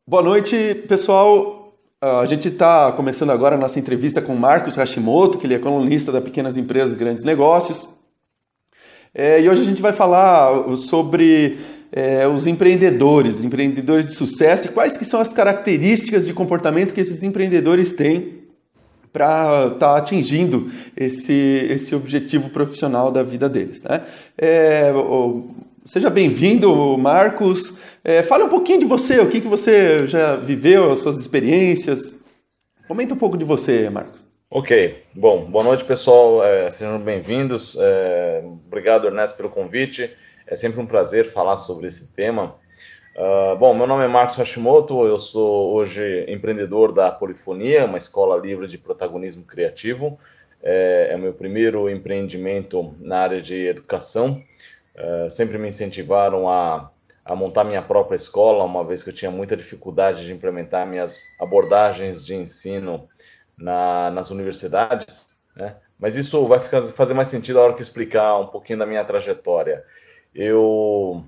Boa noite, pessoal. A gente está começando agora a nossa entrevista com o Marcos Hashimoto, que ele é colunista da Pequenas Empresas e Grandes Negócios. E hoje a gente vai falar sobre os empreendedores de sucesso e quais que são as características de comportamento que esses empreendedores têm para estar atingindo esse objetivo profissional da vida deles, né? Seja bem-vindo, Marcos. Fale um pouquinho de você, o que você já viveu, as suas experiências. Comenta um pouco de você, Marcos. Ok, bom, boa noite pessoal, sejam bem-vindos. Obrigado, Ernesto, pelo convite. É sempre um prazer falar sobre esse tema. Bom, meu nome é Marcos Hashimoto, eu sou hoje empreendedor da Polifonia, uma escola livre de protagonismo criativo. É o meu primeiro empreendimento na área de educação. Sempre me incentivaram a montar minha própria escola, uma vez que eu tinha muita dificuldade de implementar minhas abordagens de ensino nas universidades, né? Mas isso vai fazer mais sentido a hora que eu explicar um pouquinho da minha trajetória. Eu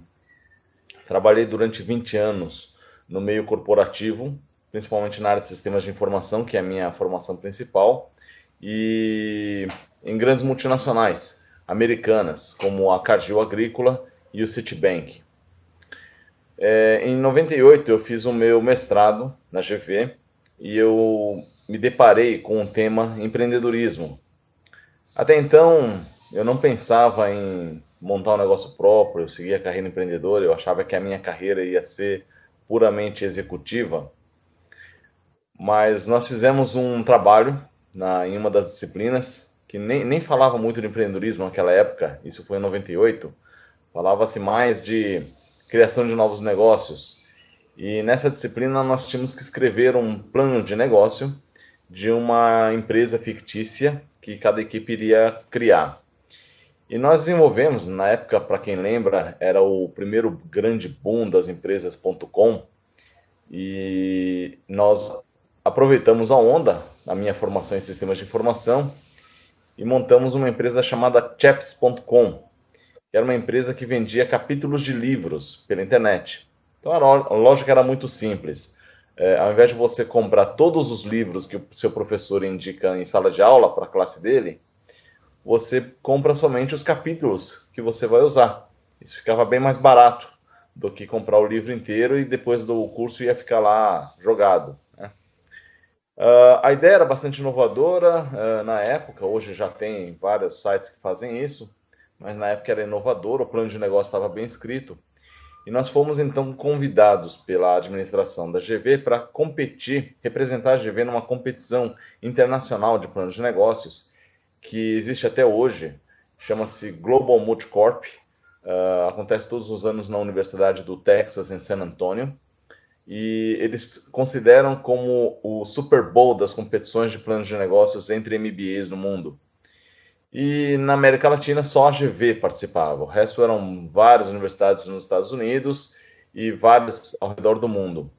trabalhei durante 20 anos no meio corporativo, principalmente na área de sistemas de informação, que é a minha formação principal, e em grandes multinacionais americanas, como a Cargill Agrícola e o Citibank. Em 98 eu fiz o meu mestrado na GV e eu me deparei com o tema empreendedorismo. Até então eu não pensava em montar um negócio próprio, eu seguia a carreira empreendedora, eu achava que a minha carreira ia ser puramente executiva, mas nós fizemos um trabalho em uma das disciplinas que nem falava muito de empreendedorismo naquela época, isso foi em 98, falava-se mais de criação de novos negócios. E nessa disciplina nós tínhamos que escrever um plano de negócio de uma empresa fictícia que cada equipe iria criar. E nós desenvolvemos, na época, para quem lembra, era o primeiro grande boom das empresas.com, e nós aproveitamos a onda, a minha formação em sistemas de informação, e montamos uma empresa chamada Chaps.com, que era uma empresa que vendia capítulos de livros pela internet. Então a lógica era muito simples. Ao invés de você comprar todos os livros que o seu professor indica em sala de aula para a classe dele, você compra somente os capítulos que você vai usar. Isso ficava bem mais barato do que comprar o livro inteiro e depois do curso ia ficar lá jogado, né? A ideia era bastante inovadora na época, hoje já tem vários sites que fazem isso, mas na época era inovador, o plano de negócio estava bem escrito. E nós fomos então convidados pela administração da GV para competir, representar a GV numa competição internacional de planos de negócios, que existe até hoje, chama-se Global Multicorp, acontece todos os anos na Universidade do Texas, em San Antonio, e eles consideram como o Super Bowl das competições de planos de negócios entre MBAs no mundo. E na América Latina só a GV participava, o resto eram várias universidades nos Estados Unidos e várias ao redor do mundo.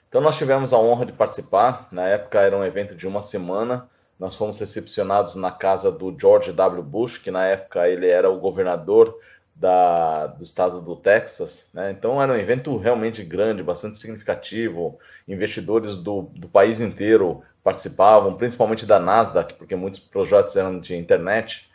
Então nós tivemos a honra de participar, na época era um evento de uma semana, nós fomos recepcionados na casa do George W. Bush, que na época ele era o governador do estado do Texas, né? Então era um evento realmente grande, bastante significativo, investidores do país inteiro participavam, principalmente da Nasdaq, porque muitos projetos eram de internet.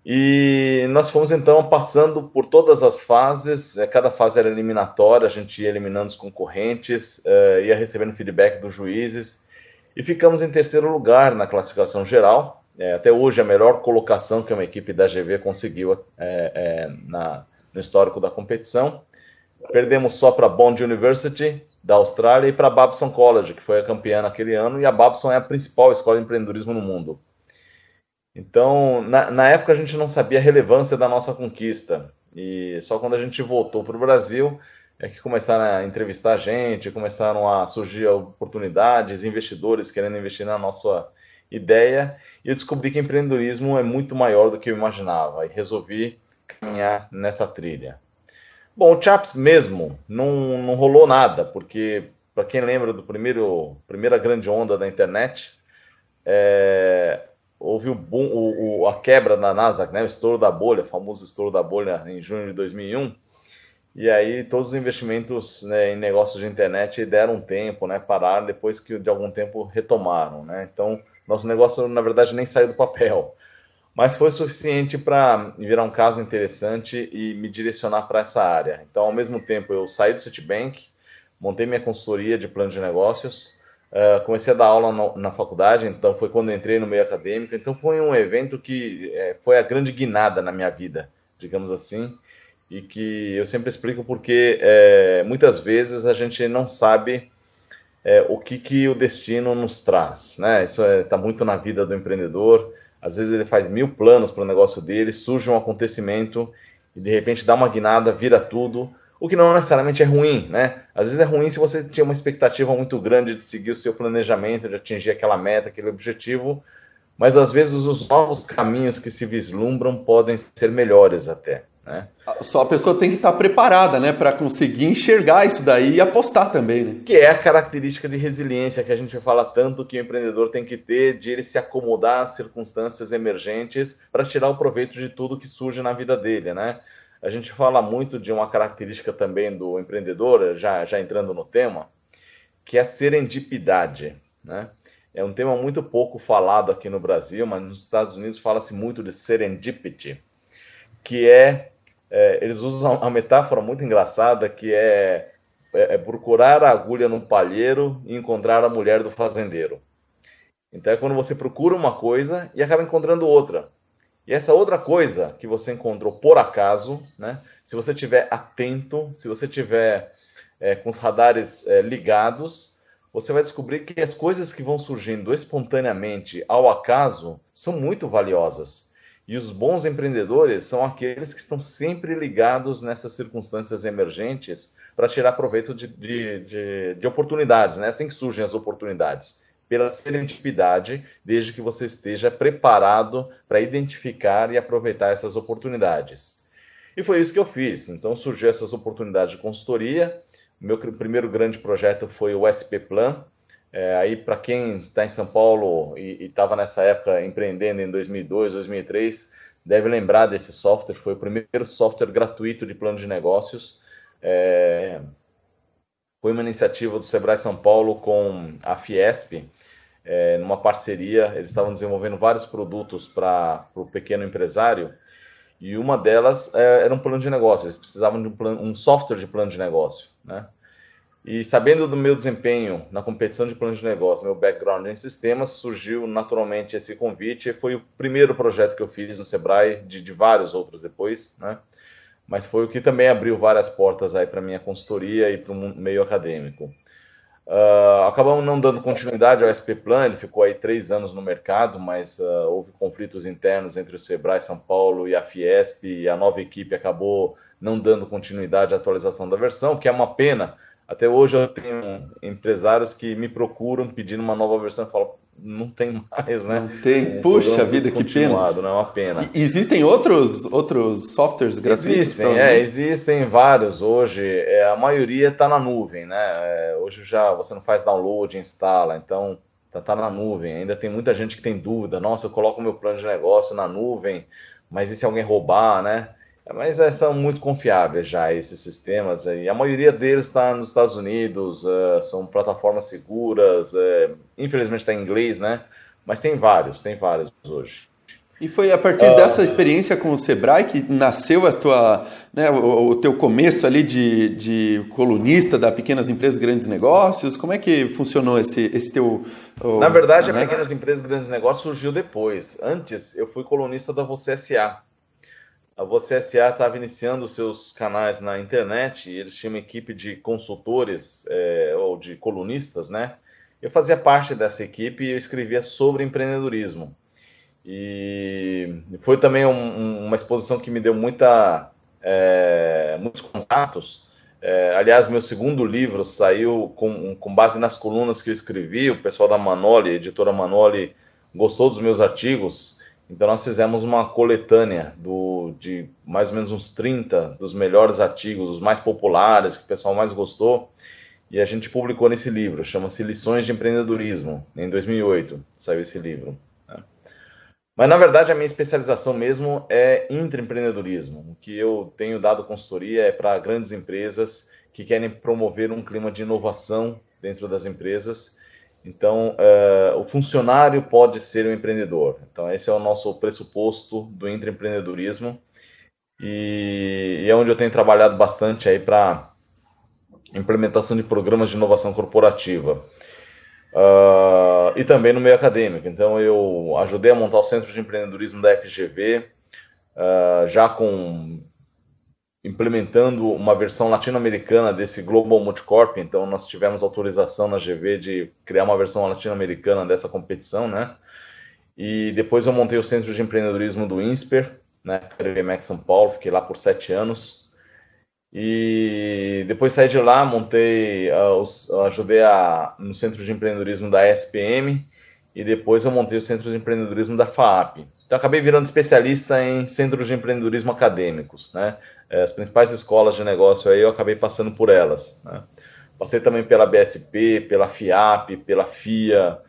E nós fomos então passando por todas as fases, cada fase era eliminatória, a gente ia eliminando os concorrentes, ia recebendo feedback dos juízes, e ficamos em terceiro lugar na classificação geral. Até hoje a melhor colocação que uma equipe da GV conseguiu no histórico da competição. Perdemos só para Bond University, da Austrália, e para a Babson College, que foi a campeã naquele ano, e a Babson é a principal escola de empreendedorismo no mundo. Então, na época a gente não sabia a relevância da nossa conquista, e só quando a gente voltou para o Brasil é que começaram a entrevistar a gente, começaram a surgir oportunidades, investidores querendo investir na nossa ideia, e eu descobri que empreendedorismo é muito maior do que eu imaginava, e resolvi caminhar nessa trilha. Bom, o Chaps mesmo não rolou nada, porque para quem lembra do primeira grande onda da internet, houve o boom, a quebra na Nasdaq, né, o estouro da bolha, o famoso estouro da bolha em junho de 2001, E aí todos os investimentos, né, em negócios de internet deram um tempo, né, pararam depois que de algum tempo retomaram, né? Então, nosso negócio, na verdade, nem saiu do papel. Mas foi suficiente para virar um caso interessante e me direcionar para essa área. Então, ao mesmo tempo, eu saí do Citibank, montei minha consultoria de plano de negócios, comecei a dar aula na faculdade, então foi quando eu entrei no meio acadêmico. Então, foi um evento que foi a grande guinada na minha vida, digamos assim, e que eu sempre explico porque muitas vezes a gente não sabe o que o destino nos traz, né? Isso está muito na vida do empreendedor. Às vezes ele faz 1000 planos para o negócio dele, surge um acontecimento e de repente dá uma guinada, vira tudo, o que não necessariamente é ruim, né? Às vezes é ruim se você tinha uma expectativa muito grande de seguir o seu planejamento, de atingir aquela meta, aquele objetivo, mas às vezes os novos caminhos que se vislumbram podem ser melhores até, né? Só a pessoa tem que estar preparada, né, para conseguir enxergar isso daí e apostar também, né? Que é a característica de resiliência que a gente fala tanto que o empreendedor tem que ter, de ele se acomodar às circunstâncias emergentes para tirar o proveito de tudo que surge na vida dele, né? A gente fala muito de uma característica também do empreendedor, já entrando no tema, que é a serendipidade, né? É um tema muito pouco falado aqui no Brasil, mas nos Estados Unidos fala-se muito de serendipity, que eles usam uma metáfora muito engraçada que é procurar a agulha no palheiro e encontrar a mulher do fazendeiro. Então é quando você procura uma coisa e acaba encontrando outra. E essa outra coisa que você encontrou por acaso, né? Se você estiver atento, se você estiver com os radares ligados, você vai descobrir que as coisas que vão surgindo espontaneamente ao acaso são muito valiosas. E os bons empreendedores são aqueles que estão sempre ligados nessas circunstâncias emergentes para tirar proveito de oportunidades, né? Assim que surgem as oportunidades, pela serendipidade, desde que você esteja preparado para identificar e aproveitar essas oportunidades. E foi isso que eu fiz. Então surgiu essas oportunidades de consultoria. O meu primeiro grande projeto foi o SP Plan. Aí, para quem está em São Paulo e estava nessa época empreendendo em 2002, 2003, deve lembrar desse software. Foi o primeiro software gratuito de plano de negócios. Foi uma iniciativa do Sebrae São Paulo com a Fiesp, numa parceria. Eles estavam desenvolvendo vários produtos para o pequeno empresário e uma delas era um plano de negócio. Eles precisavam de um software de plano de negócio, né? E sabendo do meu desempenho na competição de plano de negócio, meu background em sistemas, surgiu naturalmente esse convite. E foi o primeiro projeto que eu fiz no Sebrae, de vários outros depois, né? Mas foi o que também abriu várias portas aí para minha consultoria e para o meio acadêmico. Acabamos não dando continuidade ao SP Plan, ele ficou aí 3 anos no mercado, mas houve conflitos internos entre o Sebrae São Paulo e a Fiesp, e a nova equipe acabou não dando continuidade à atualização da versão, que é uma pena. Até hoje eu tenho empresários que me procuram pedindo uma nova versão e falam, não tem mais, né? Não tem. O Puxa programa foi vida, que pena. descontinuado, não é uma pena. Existem outros softwares gratuitos? Existem vários hoje. A maioria está na nuvem, né? Hoje já você não faz download, instala, então tá na nuvem. Ainda tem muita gente que tem dúvida. Nossa, eu coloco meu plano de negócio na nuvem, mas e se alguém roubar, né? Mas são muito confiáveis já esses sistemas. E a maioria deles está nos Estados Unidos, são plataformas seguras. Infelizmente está em inglês, né? Mas tem vários hoje. E foi a partir dessa experiência com o Sebrae que nasceu a tua, né, o teu começo ali de colunista da Pequenas Empresas Grandes Negócios? Como é que funcionou esse teu... Na verdade, né? a Pequenas Empresas Grandes Negócios surgiu depois. Antes, eu fui colunista da Você SA. A Você SA estava iniciando os seus canais na internet e eles tinham uma equipe de consultores ou de colunistas, né? Eu fazia parte dessa equipe e eu escrevia sobre empreendedorismo. E foi também uma exposição que me deu muitos contatos. Aliás, meu segundo livro saiu com base nas colunas que eu escrevi. O pessoal da Manoli, a editora Manoli, gostou dos meus artigos. Então nós fizemos uma coletânea de mais ou menos uns 30 dos melhores artigos, os mais populares, que o pessoal mais gostou. E a gente publicou nesse livro, chama-se Lições de Empreendedorismo. Em 2008 saiu esse livro. Mas, na verdade, a minha especialização mesmo é intraempreendedorismo. O que eu tenho dado consultoria é para grandes empresas que querem promover um clima de inovação dentro das empresas. Então, o funcionário pode ser um empreendedor. Então, esse é o nosso pressuposto do intraempreendedorismo e é onde eu tenho trabalhado bastante aí para implementação de programas de inovação corporativa. E também no meio acadêmico. Então, eu ajudei a montar o Centro de Empreendedorismo da FGV, já implementando uma versão latino-americana desse Global Multicorp. Então, nós tivemos autorização na GV de criar uma versão latino-americana dessa competição, né? E depois eu montei o Centro de Empreendedorismo do INSPER, né? Max São Paulo, fiquei lá por 7 anos. E depois saí de lá, ajudei no Centro de Empreendedorismo da SPM e depois eu montei o Centro de Empreendedorismo da FAAP. Então acabei virando especialista em centros de empreendedorismo acadêmicos, né? As principais escolas de negócio aí eu acabei passando por elas, né? Passei também pela BSP, pela FIAP, pela FIA,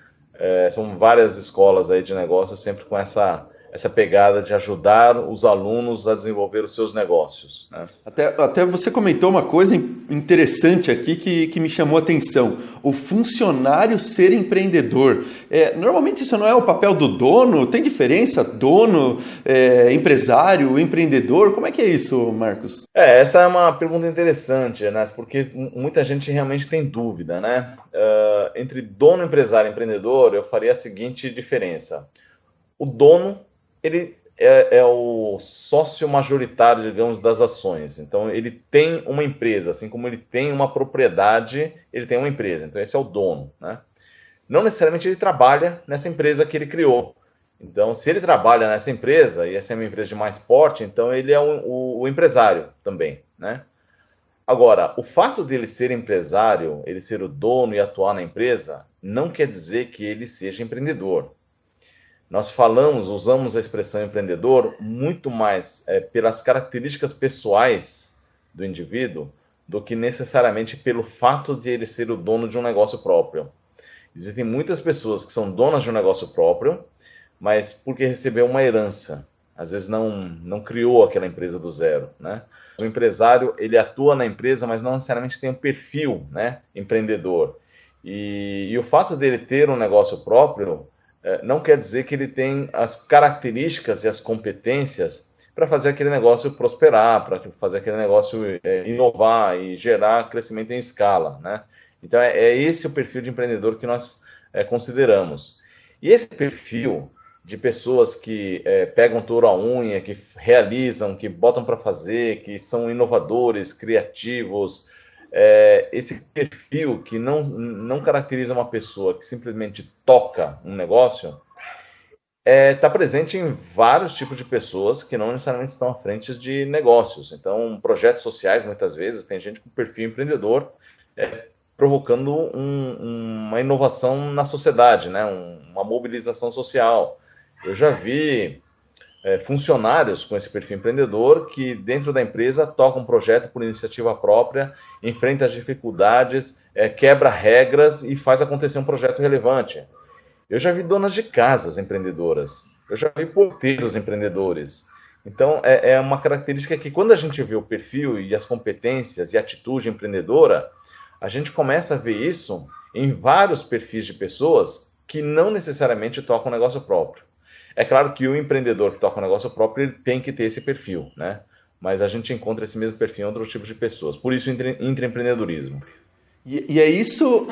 são várias escolas aí de negócio, sempre com essa pegada de ajudar os alunos a desenvolver os seus negócios, né? Até você comentou uma coisa interessante aqui que me chamou a atenção. O funcionário ser empreendedor. Normalmente isso não é o papel do dono? Tem diferença? Dono, empresário, empreendedor? Como é que é isso, Marcos? Essa é uma pergunta interessante, né? Porque muita gente realmente tem dúvida, né? Entre dono, empresário e empreendedor, eu faria a seguinte diferença. O dono, ele é o sócio majoritário, digamos, das ações. Então, ele tem uma empresa, assim como ele tem uma propriedade, ele tem uma empresa. Então, esse é o dono, né? Não necessariamente ele trabalha nessa empresa que ele criou. Então, se ele trabalha nessa empresa, e essa é uma empresa de mais porte, então ele é o empresário também, né? Agora, o fato dele ser empresário, ele ser o dono e atuar na empresa, não quer dizer que ele seja empreendedor. Nós usamos a expressão empreendedor muito mais pelas características pessoais do indivíduo do que necessariamente pelo fato de ele ser o dono de um negócio próprio. Existem muitas pessoas que são donas de um negócio próprio, mas porque recebeu uma herança. Às vezes não criou aquela empresa do zero, né? O empresário, ele atua na empresa, mas não necessariamente tem um perfil, né, empreendedor. E o fato dele ter um negócio próprio não quer dizer que ele tem as características e as competências para fazer aquele negócio prosperar, para fazer aquele negócio inovar e gerar crescimento em escala, né? Então, é esse o perfil de empreendedor que nós consideramos. E esse perfil de pessoas que pegam touro à unha, que realizam, que botam para fazer, que são inovadores, criativos, esse perfil que não caracteriza uma pessoa que simplesmente toca um negócio, está presente em vários tipos de pessoas que não necessariamente estão à frente de negócios. Então, projetos sociais, muitas vezes, tem gente com perfil empreendedor provocando uma inovação na sociedade, né? Uma mobilização social. Eu já vi funcionários com esse perfil empreendedor que dentro da empresa toca um projeto por iniciativa própria, enfrenta as dificuldades, quebra regras e faz acontecer um projeto relevante. Eu já vi donas de casas empreendedoras, eu já vi porteiros empreendedores. Então, é uma característica que quando a gente vê o perfil e as competências e a atitude empreendedora, a gente começa a ver isso em vários perfis de pessoas que não necessariamente tocam um negócio próprio. É claro que o empreendedor que toca um negócio próprio, ele tem que ter esse perfil, né? Mas a gente encontra esse mesmo perfil em outros tipos de pessoas. Por isso, intraempreendedorismo. E é isso,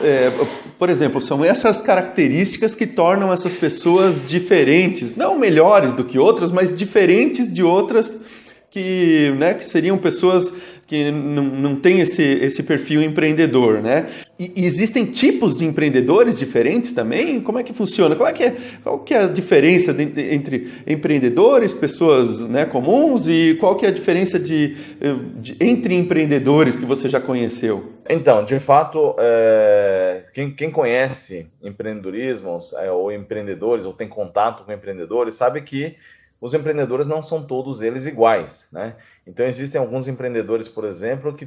por exemplo, são essas características que tornam essas pessoas diferentes, não melhores do que outras, mas diferentes de outras que seriam pessoas que não têm esse perfil empreendedor, né? E existem tipos de empreendedores diferentes também? Como é que funciona? Qual que é a diferença entre empreendedores, pessoas, né, comuns, e qual que é a diferença entre empreendedores que você já conheceu? Então, de fato, quem conhece empreendedorismo ou empreendedores, ou tem contato com empreendedores, sabe que os empreendedores não são todos eles iguais, né? Então, existem alguns empreendedores, por exemplo, que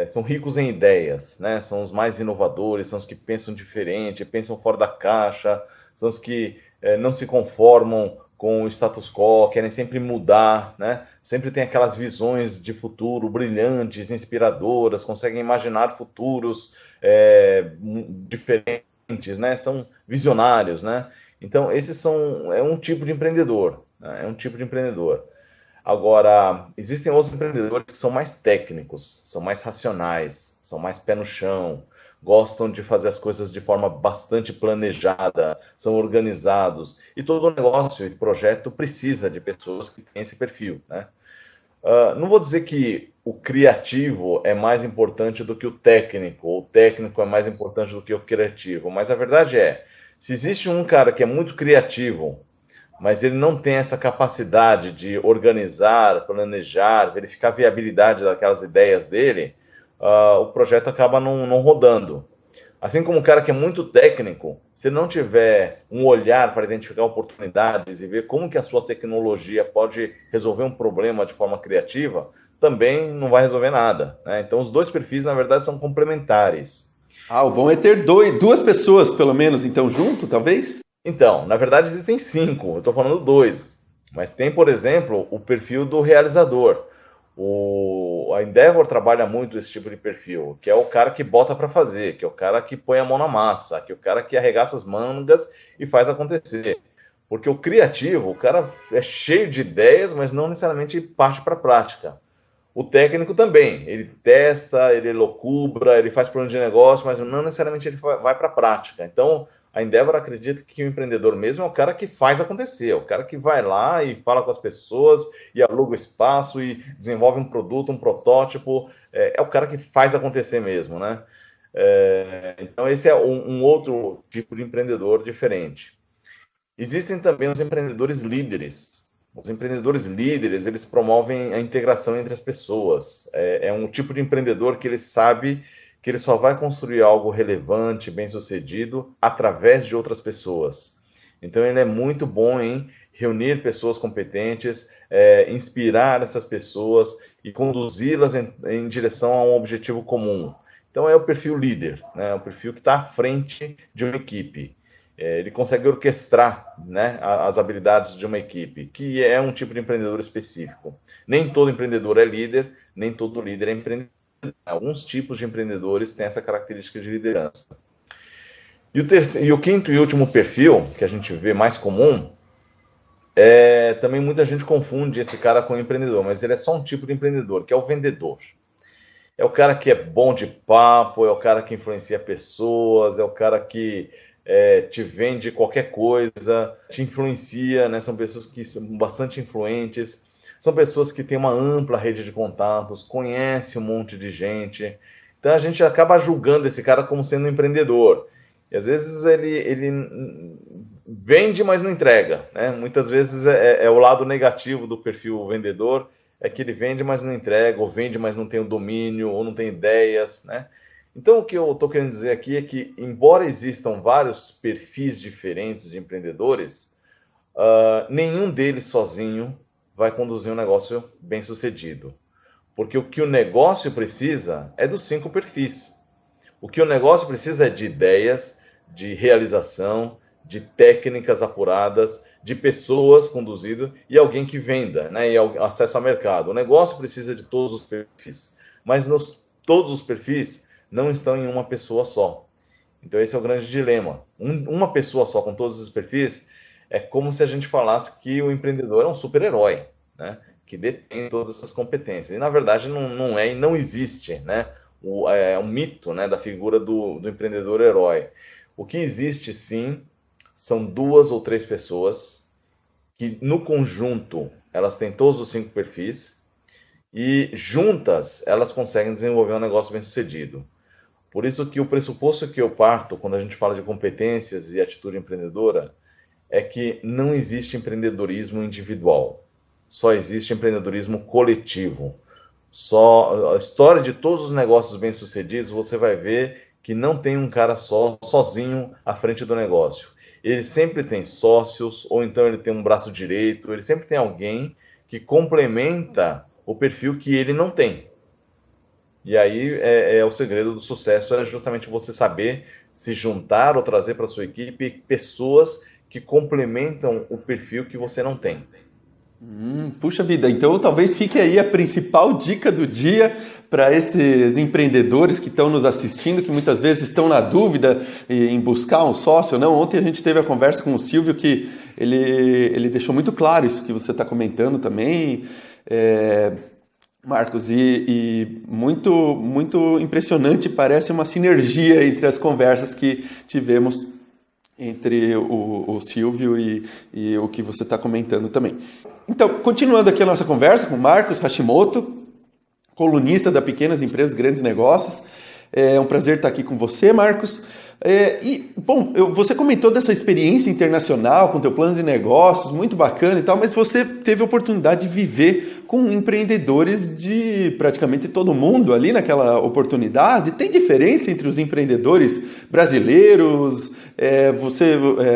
são ricos em ideias, né? São os mais inovadores, são os que pensam diferente, pensam fora da caixa, são os que não se conformam com o status quo, querem sempre mudar, né? Sempre tem aquelas visões de futuro brilhantes, inspiradoras, conseguem imaginar futuros diferentes, né? São visionários, né? Então, é um tipo de empreendedor, né? É um tipo de empreendedor. Agora, existem outros empreendedores que são mais técnicos, são mais racionais, são mais pé no chão, gostam de fazer as coisas de forma bastante planejada, são organizados. E todo negócio e projeto precisa de pessoas que têm esse perfil, né? Não vou dizer que o criativo é mais importante do que o técnico, ou o técnico é mais importante do que o criativo, mas a verdade é, se existe um cara que é muito criativo, mas ele não tem essa capacidade de organizar, planejar, verificar a viabilidade daquelas ideias dele, o projeto acaba não rodando. Assim como um cara que é muito técnico, se não tiver um olhar para identificar oportunidades e ver como que a sua tecnologia pode resolver um problema de forma criativa, também não vai resolver nada, né? Então, os dois perfis, na verdade, são complementares. Ah, o bom é ter duas pessoas, pelo menos, então, junto, talvez? Então, na verdade, existem cinco, eu estou falando dois. Mas tem, por exemplo, o perfil do realizador. A Endeavor trabalha muito esse tipo de perfil, que é o cara que bota para fazer, que é o cara que põe a mão na massa, que é o cara que arregaça as mangas e faz acontecer. Porque o criativo, o cara é cheio de ideias, mas não necessariamente parte para a prática. O técnico também, ele testa, ele locubra, ele faz plano de negócio, mas não necessariamente ele vai para a prática. Então, a Endeavor acredita que o empreendedor mesmo é o cara que faz acontecer, é o cara que vai lá e fala com as pessoas e aluga o espaço e desenvolve um produto, um protótipo, é o cara que faz acontecer mesmo, né? Então, esse é um outro tipo de empreendedor diferente. Existem também os empreendedores líderes. Os empreendedores líderes, eles promovem a integração entre as pessoas. É um tipo de empreendedor que ele sabe que ele só vai construir algo relevante, bem-sucedido, através de outras pessoas. Então, ele é muito bom em reunir pessoas competentes, inspirar essas pessoas e conduzi-las em direção a um objetivo comum. Então, é o perfil líder, né? É o perfil que está à frente de uma equipe. Ele consegue orquestrar, né, as habilidades de uma equipe, que é um tipo de empreendedor específico. Nem todo empreendedor é líder, nem todo líder é empreendedor. Alguns tipos de empreendedores têm essa característica de liderança. E o quinto e último perfil, que a gente vê mais comum, também muita gente confunde esse cara com o empreendedor, mas ele é só um tipo de empreendedor, que é o vendedor. É o cara que é bom de papo, é o cara que influencia pessoas, é o cara que te vende qualquer coisa, te influencia, né? São pessoas que são bastante influentes, são pessoas que têm uma ampla rede de contatos, conhecem um monte de gente. Então a gente acaba julgando esse cara como sendo um empreendedor. E às vezes ele vende, mas não entrega, né? Muitas vezes é o lado negativo do perfil vendedor, é que ele vende, mas não entrega, ou vende, mas não tem o domínio, ou não tem ideias, né? Então, o que eu estou querendo dizer aqui é que, embora existam vários perfis diferentes de empreendedores, nenhum deles sozinho vai conduzir um negócio bem sucedido. Porque o que o negócio precisa é dos cinco perfis. O que o negócio precisa é de ideias, de realização, de técnicas apuradas, de pessoas conduzidas e alguém que venda, né, e acesso ao mercado. O negócio precisa de todos os perfis, mas todos os perfis não estão em uma pessoa só. Então esse é o grande dilema. Uma pessoa só com todos os perfis é como se a gente falasse que o empreendedor é um super-herói, né, que detém todas essas competências. E na verdade não é e não existe, né? É um mito, né, da figura do empreendedor herói. O que existe sim são duas ou três pessoas que no conjunto elas têm todos os cinco perfis e juntas elas conseguem desenvolver um negócio bem sucedido. Por isso que o pressuposto que eu parto quando a gente fala de competências e atitude empreendedora é que não existe empreendedorismo individual, só existe empreendedorismo coletivo. Só a história de todos os negócios bem-sucedidos, você vai ver que não tem um cara sozinho à frente do negócio. Ele sempre tem sócios, ou então ele tem um braço direito, ele sempre tem alguém que complementa o perfil que ele não tem. E aí o segredo do sucesso é justamente você saber se juntar ou trazer para sua equipe pessoas que complementam o perfil que você não tem. Puxa vida, então talvez fique aí a principal dica do dia para esses empreendedores que estão nos assistindo, que muitas vezes estão na dúvida em buscar um sócio ou não. Ontem a gente teve a conversa com o Silvio que ele deixou muito claro isso que você está comentando também, Marcos, e muito, muito impressionante, parece uma sinergia entre as conversas que tivemos entre o Silvio e o que você está comentando também. Então, continuando aqui a nossa conversa com Marcos Hashimoto, colunista da Pequenas Empresas, Grandes Negócios. É um prazer estar aqui com você, Marcos. Bom, você comentou dessa experiência internacional com o teu plano de negócios, muito bacana e tal, mas você teve a oportunidade de viver com empreendedores de praticamente todo mundo ali naquela oportunidade. Tem diferença entre os empreendedores brasileiros? Você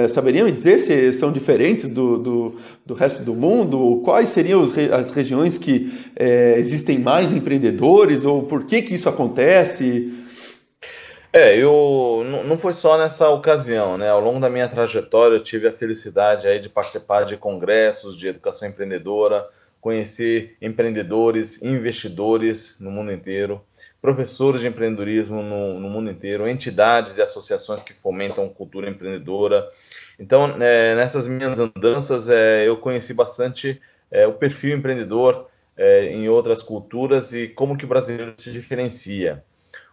saberia me dizer se são diferentes do resto do mundo? Quais seriam as regiões que existem mais empreendedores? Ou por que isso acontece? Não foi só nessa ocasião, né? Ao longo da minha trajetória, eu tive a felicidade aí de participar de congressos de educação empreendedora, conhecer empreendedores, investidores no mundo inteiro, professores de empreendedorismo no mundo inteiro, entidades e associações que fomentam cultura empreendedora. Então, nessas minhas andanças, eu conheci bastante o perfil empreendedor em outras culturas e como que o brasileiro se diferencia.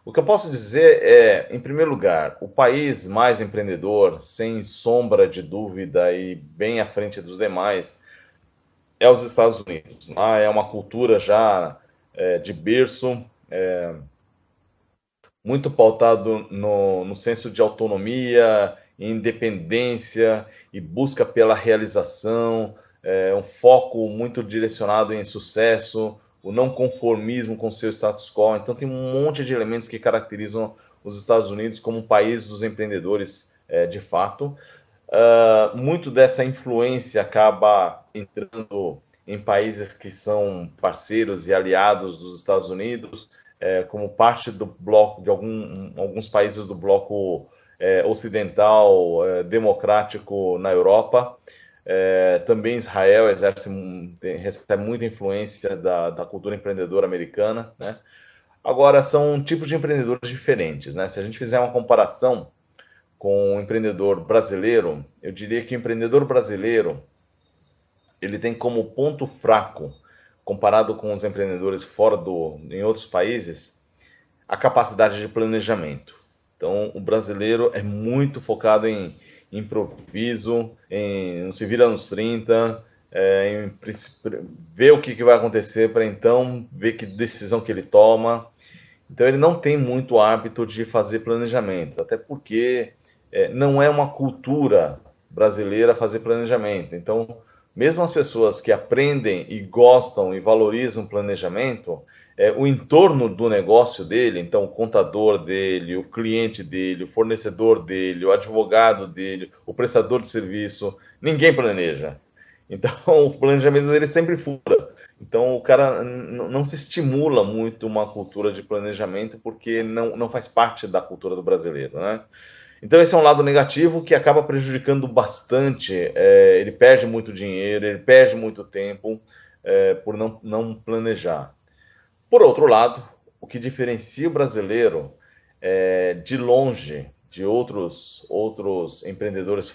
O que eu posso dizer é, em primeiro lugar, o país mais empreendedor, sem sombra de dúvida e bem à frente dos demais, é os Estados Unidos. Lá é uma cultura já de berço, muito pautado no senso de autonomia, independência e busca pela realização, um foco muito direcionado em sucesso, o não conformismo com seu status quo. Então tem um monte de elementos que caracterizam os Estados Unidos como um país dos empreendedores de fato. Muito dessa influência acaba entrando em países que são parceiros e aliados dos Estados Unidos, como parte do bloco de alguns países do bloco ocidental democrático na Europa. Também Israel recebe muita influência da cultura empreendedora americana, né? Agora, são tipos de empreendedores diferentes, né? Se a gente fizer uma comparação com o empreendedor brasileiro, eu diria que o empreendedor brasileiro ele tem como ponto fraco, comparado com os empreendedores em outros países, a capacidade de planejamento. Então, o brasileiro é muito focado em improviso, não se vira nos 30, em ver o que vai acontecer para então ver que decisão que ele toma. Então, ele não tem muito hábito de fazer planejamento, até porque não é uma cultura brasileira fazer planejamento. Então, mesmo as pessoas que aprendem e gostam e valorizam planejamento, o entorno do negócio dele, então o contador dele, o cliente dele, o fornecedor dele, o advogado dele, o prestador de serviço, ninguém planeja. Então, o planejamento dele sempre fura. Então, o cara não se estimula muito uma cultura de planejamento porque não faz parte da cultura do brasileiro, né? Então, esse é um lado negativo que acaba prejudicando bastante. Ele perde muito dinheiro, ele perde muito tempo por não planejar. Por outro lado, o que diferencia o brasileiro de longe de outros empreendedores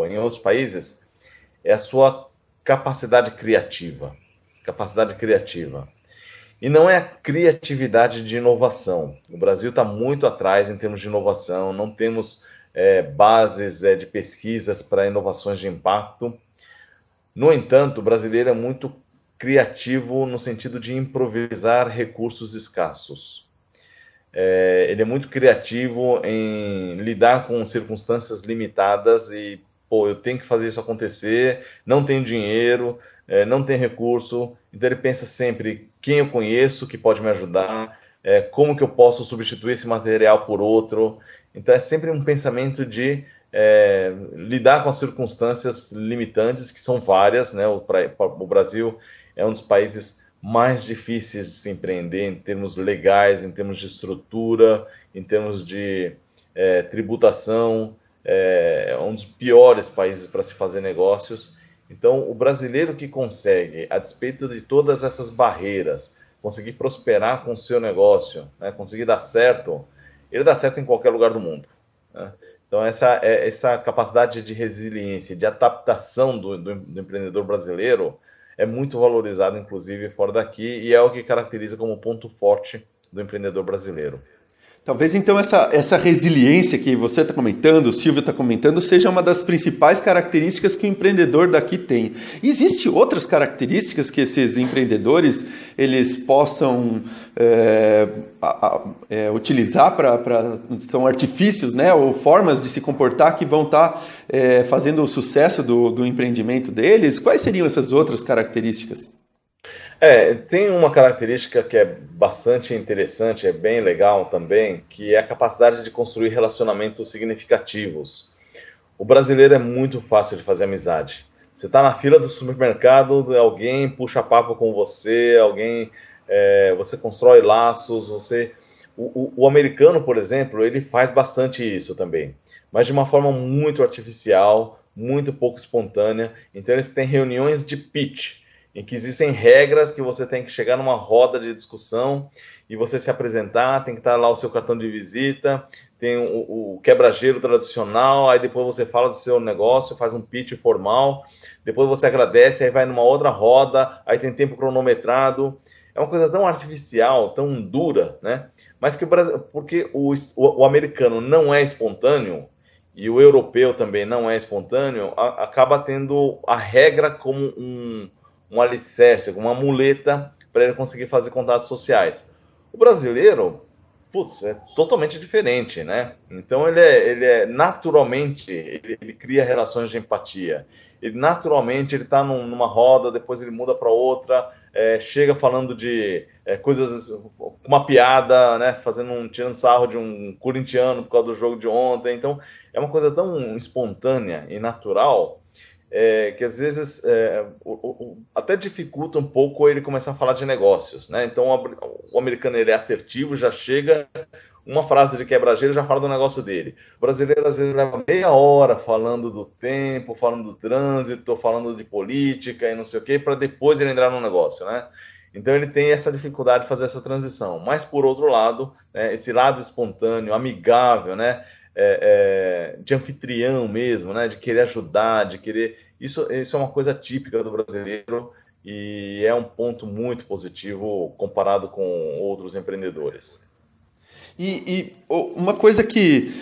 em outros países é a sua capacidade criativa. E não é a criatividade de inovação. O Brasil está muito atrás em termos de inovação, não temos bases de pesquisas para inovações de impacto. No entanto, o brasileiro é muito criativo no sentido de improvisar recursos escassos. Ele é muito criativo em lidar com circunstâncias limitadas e, eu tenho que fazer isso acontecer, não tenho dinheiro, não tem recurso, então ele pensa sempre quem eu conheço que pode me ajudar, como que eu posso substituir esse material por outro. Então é sempre um pensamento de lidar com as circunstâncias limitantes, que são várias, né? O Brasil é um dos países mais difíceis de se empreender em termos legais, em termos de estrutura, em termos de tributação. é um dos piores países para se fazer negócios. Então, o brasileiro que consegue, a despeito de todas essas barreiras, conseguir prosperar com o seu negócio, né, conseguir dar certo, ele dá certo em qualquer lugar do mundo, né? Então, essa capacidade de resiliência, de adaptação do empreendedor brasileiro é muito valorizado, inclusive, fora daqui, e é o que caracteriza como ponto forte do empreendedor brasileiro. Talvez então essa resiliência que você está comentando, o Silvio está comentando, seja uma das principais características que o empreendedor daqui tem. Existem outras características que esses empreendedores eles possam utilizar são artifícios, né, ou formas de se comportar que vão estar fazendo o sucesso do empreendimento deles? Quais seriam essas outras características? Tem uma característica que é bastante interessante, é bem legal também, que é a capacidade de construir relacionamentos significativos. O brasileiro é muito fácil de fazer amizade. Você está na fila do supermercado, alguém puxa papo com você, você constrói laços, o americano, por exemplo, ele faz bastante isso também, mas de uma forma muito artificial, muito pouco espontânea. Então eles têm reuniões de pitch, em que existem regras que você tem que chegar numa roda de discussão e você se apresentar, tem que estar lá o seu cartão de visita, tem o quebra-gelo tradicional, aí depois você fala do seu negócio, faz um pitch formal, depois você agradece, aí vai numa outra roda, aí tem tempo cronometrado. É uma coisa tão artificial, tão dura, né? Mas que porque o americano não é espontâneo, e o europeu também não é espontâneo, acaba tendo a regra como um alicerce, uma muleta para ele conseguir fazer contatos sociais. O brasileiro, putz, é totalmente diferente, né? Então ele é naturalmente, ele cria relações de empatia. Ele naturalmente ele está numa roda, depois ele muda para outra, chega falando de coisas, uma piada, né? Tirando sarro de um corintiano por causa do jogo de ontem. Então é uma coisa tão espontânea e natural que às vezes até dificulta um pouco ele começar a falar de negócios, né? Então o americano ele é assertivo, já chega uma frase de quebra-gelo, já fala do negócio dele. O brasileiro às vezes leva meia hora falando do tempo, falando do trânsito, falando de política e não sei o quê, para depois ele entrar no negócio, né? Então ele tem essa dificuldade de fazer essa transição. Mas por outro lado, né, esse lado espontâneo, amigável, né? De anfitrião mesmo, né? De querer ajudar, de querer. Isso é uma coisa típica do brasileiro e é um ponto muito positivo comparado com outros empreendedores. Uma coisa que